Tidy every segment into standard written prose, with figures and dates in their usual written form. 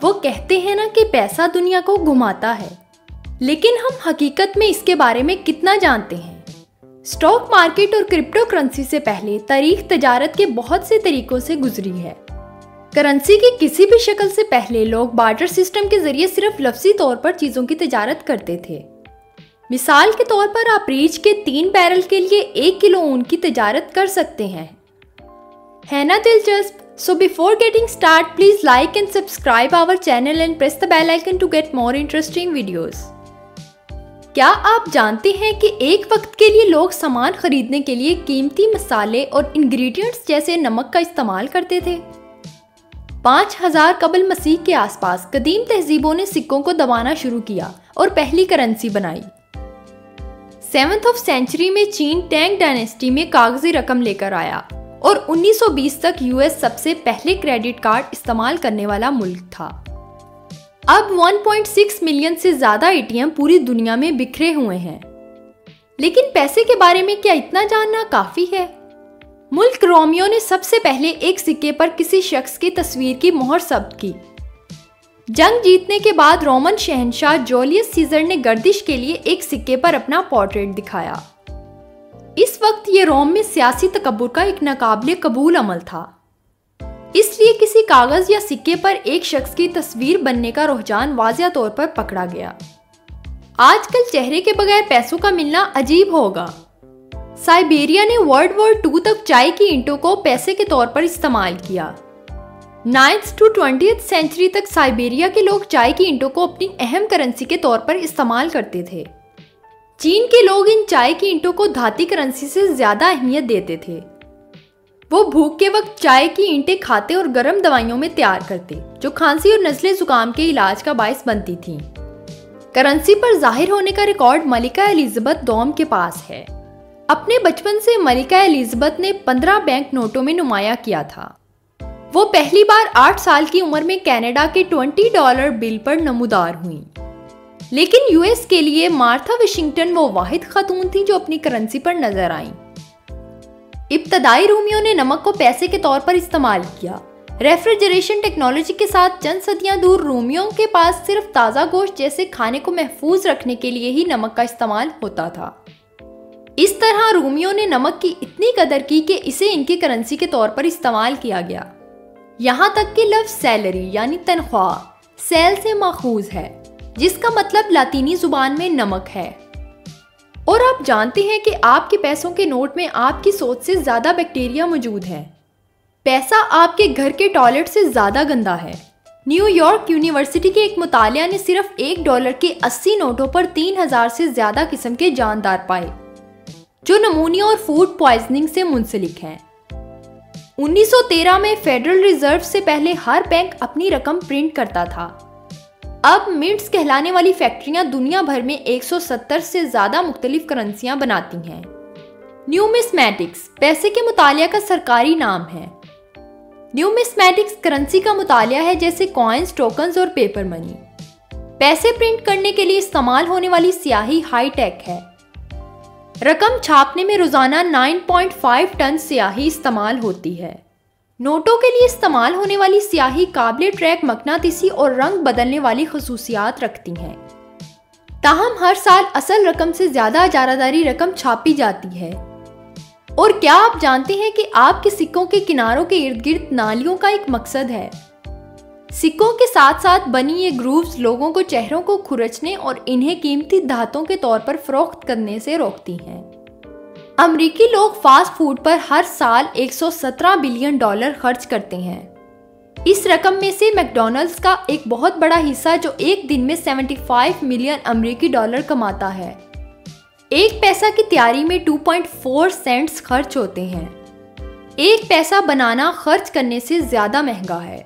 वो कहते हैं ना कि पैसा दुनिया को घुमाता है, लेकिन हम हकीकत में इसके बारे में कितना जानते हैं? स्टॉक मार्केट और क्रिप्टो करेंसी से पहले तारीख तजारत के बहुत से तरीकों से गुजरी है। करेंसी की किसी भी शक्ल से पहले लोग बार्टर सिस्टम के जरिए सिर्फ लफ्जी तौर पर चीजों की तजारत करते थे। मिसाल के तौर पर आप रीछ के 3 बैरल के लिए 1 किलो ऊन की तजारत कर सकते हैं। है ना दिलचस्प? So before getting started, please like and subscribe our channel and press the bell icon to get more interesting videos. क्या आप जानते हैं कि एक वक्त के लिए लोग सामान खरीदने के लिए कीमती मसाले और इंग्रेडिएंट्स जैसे नमक का इस्तेमाल करते थे? 5000 कबल मसीह के आसपास कदीम तहजीबों ने सिक्कों को दबाना शुरू किया और पहली करेंसी बनाई। 7th सेंचुरी में चीन टैंग डायनेस्टी में कागजी रकम लेकर आया और 1920 तक यूएस सबसे पहले क्रेडिट कार्ड इस्तेमाल करने वाला मुल्क था। अब 1.6 मिलियन से ज्यादा एटीएम पूरी दुनिया में बिखरे हुए हैं। लेकिन पैसे के बारे में क्या इतना जानना काफी है? मुल्क रोमियो ने सबसे पहले एक सिक्के पर किसी शख्स की तस्वीर की मोहर जब्त की। जंग जीतने के बाद रोमन शहंशाह जूलियस सीजर ने गर्दिश के लिए एक सिक्के पर अपना पोर्ट्रेट दिखाया। इस वक्त ये रोम में सियासी तकब्बुर का एक नाकाबिले कबूल अमल था, इसलिए किसी कागज या सिक्के पर एक शख्स की तस्वीर बनने का रुझान वाज़िया तौर पर पकड़ा गया। आजकल चेहरे के बगैर पैसों का मिलना अजीब होगा। साइबेरिया ने वर्ल्ड वॉर 2 तक चाय की ईंटों को पैसे के तौर पर इस्तेमाल किया। 9th to 20th सेंचुरी तक साइबेरिया के लोग चाय की ईंटों को अपनी अहम करेंसी के तौर पर इस्तेमाल करते थे। चीन के लोग इन चाय की ईंटों को धाती करेंसी से ज्यादा अहमियत देते थे। वो भूख के वक्त चाय की ईंटें खाते और गर्म दवाइयों में तैयार करते, जो खांसी और नज़ले जुकाम के इलाज का बायस बनती थीं। करेंसी पर जाहिर होने का रिकॉर्ड मलिका एलिजाबेथ दोम के पास है। अपने बचपन से मलिका एलिजाबेथ ने 15 बैंक नोटों में नुमाया किया था। वो पहली बार 8 साल की उम्र में कनाडा के $20 बिल पर नमूदार हुई। लेकिन यूएस के लिए मार्था वाशिंगटन वो वाहिद खातून थी जो अपनी करेंसी पर नजर आईं। इब्तदाई रोमियो ने नमक को पैसे के तौर पर इस्तेमाल किया। रेफ्रिजरेशन टेक्नोलॉजी के साथ चंद सदियां दूर रोमियो के पास सिर्फ ताज़ा गोश्त जैसे खाने को महफूज रखने के लिए ही नमक का इस्तेमाल होता था। इस तरह रोमियो ने नमक की इतनी कदर की कि इसे इनकी करेंसी के तौर पर इस्तेमाल किया गया। यहाँ तक कि लफ्ज़ सैलरी यानी तनख्वाह सेल से माखूज है, जिसका मतलब लातीनी जुबान में नमक है। और आप जानते हैं कि आपके पैसों के नोट में आपकी सोच से ज्यादा बैक्टीरिया मौजूद है। पैसा आपके घर के टॉयलेट से ज्यादा गंदा है। न्यूयॉर्क यूनिवर्सिटी के एक मुतालिया ने सिर्फ $1 के 80 नोटों पर 3000 से ज्यादा किस्म के जानदार पाए, जो नमूनिया और फूड पॉइजनिंग से मुंसलिक हैं। 1913 में फेडरल रिजर्व से पहले हर बैंक अपनी रकम प्रिंट करता था। अब मिंट्स कहलाने वाली फैक्ट्रियां दुनिया भर में 170 से ज्यादा मुख्तलिफ करेंसियां बनाती हैं। न्यूमिस्मैटिक्स पैसे के मुतालिया का सरकारी नाम है। न्यूमिस्मैटिक्स करेंसी का मुतालिया है, जैसे कॉइन्स, टोकन्स और पेपर मनी। पैसे प्रिंट करने के लिए इस्तेमाल होने वाली स्याही हाई टेक है। रकम छापने में रोजाना 9.5 टन स्याही इस्तेमाल होती है। नोटों के लिए इस्तेमाल होने वाली स्याही काबिले ट्रैक मकनातीसी और रंग बदलने वाली खसूसियात रखती हैं। ताहम हर साल असल रकम से ज्यादा इजारादारी रकम छापी जाती है। और क्या आप जानते हैं कि आपके सिक्कों के किनारों के इर्द गिर्द नालियों का एक मकसद है? सिक्कों के साथ साथ बनी ये ग्रूव्स लोगों को चेहरों को खुरचने और इन्हें कीमती धातों के तौर पर फरोख्त करने से रोकती हैं। अमरीकी लोग फास्ट फूड पर हर साल $117 बिलियन खर्च करते हैं। इस रकम में से मैकडॉनल्ड्स का एक बहुत बड़ा हिस्सा, जो एक दिन में $75 मिलियन अमरीकी डॉलर कमाता है। एक पैसा की तैयारी में 2.4 सेंट्स खर्च होते हैं। एक पैसा बनाना खर्च करने से ज्यादा महंगा है।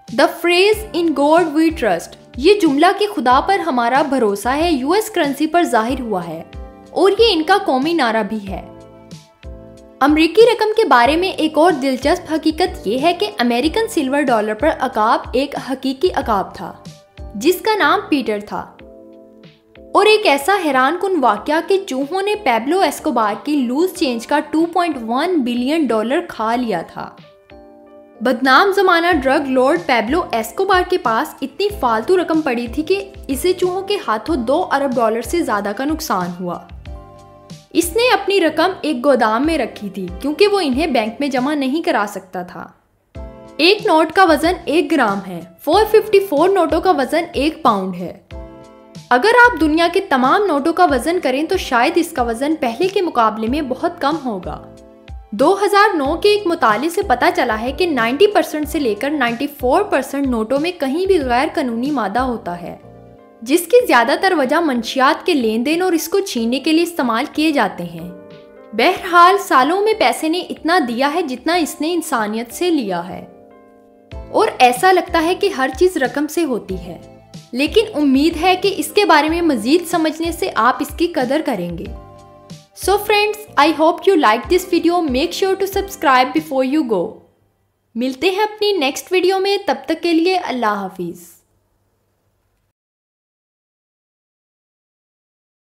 The phrase in God we trust, ये जुमला कि खुदा पर हमारा भरोसा है, यूएस करेंसी पर जाहिर हुआ है और ये इनका कौमी नारा भी है। अमरीकी रकम के बारे में एक और दिलचस्प हकीकत ये है कि अमेरिकन सिल्वर डॉलर पर अकाब एक हकीकी अकाब था, जिसका नाम पीटर था। और एक ऐसा हैरान कुन वाकया कि चूहों ने पैब्लो एस्कोबार की लूज चेंज का $2.1 बिलियन खा लिया था। बदनाम जमाना ड्रग लॉर्ड पैब्लो एस्कोबार के पास इतनी फालतू रकम पड़ी थी कि इसे चूहों के हाथों $2 अरब से ज्यादा का नुकसान हुआ। इसने अपनी रकम एक गोदाम में रखी थी क्योंकि वो इन्हें बैंक में जमा नहीं करा सकता था। एक नोट का वजन 1 ग्राम है। 454 नोटों का वजन 1 पाउंड है। अगर आप दुनिया के तमाम नोटों का वजन करें तो शायद इसका वजन पहले के मुकाबले में बहुत कम होगा। 2009 के एक मुताले से पता चला है कि 90% से लेकर 94% नोटों में कहीं भी गैर कानूनी मादा होता है, जिसकी ज्यादातर वजह मंशियात के लेन देन और इसको छीनने के लिए इस्तेमाल किए जाते हैं। बहरहाल सालों में पैसे ने इतना दिया है जितना इसने इंसानियत से लिया है, और ऐसा लगता है कि हर चीज रकम से होती है। लेकिन उम्मीद है कि इसके बारे में मजीद समझने से आप इसकी कदर करेंगे। So friends, I hope you like this video. Make sure to subscribe before you go. मिलते हैं अपनी नेक्स्ट वीडियो में, तब तक के लिए अल्लाह हाफिज।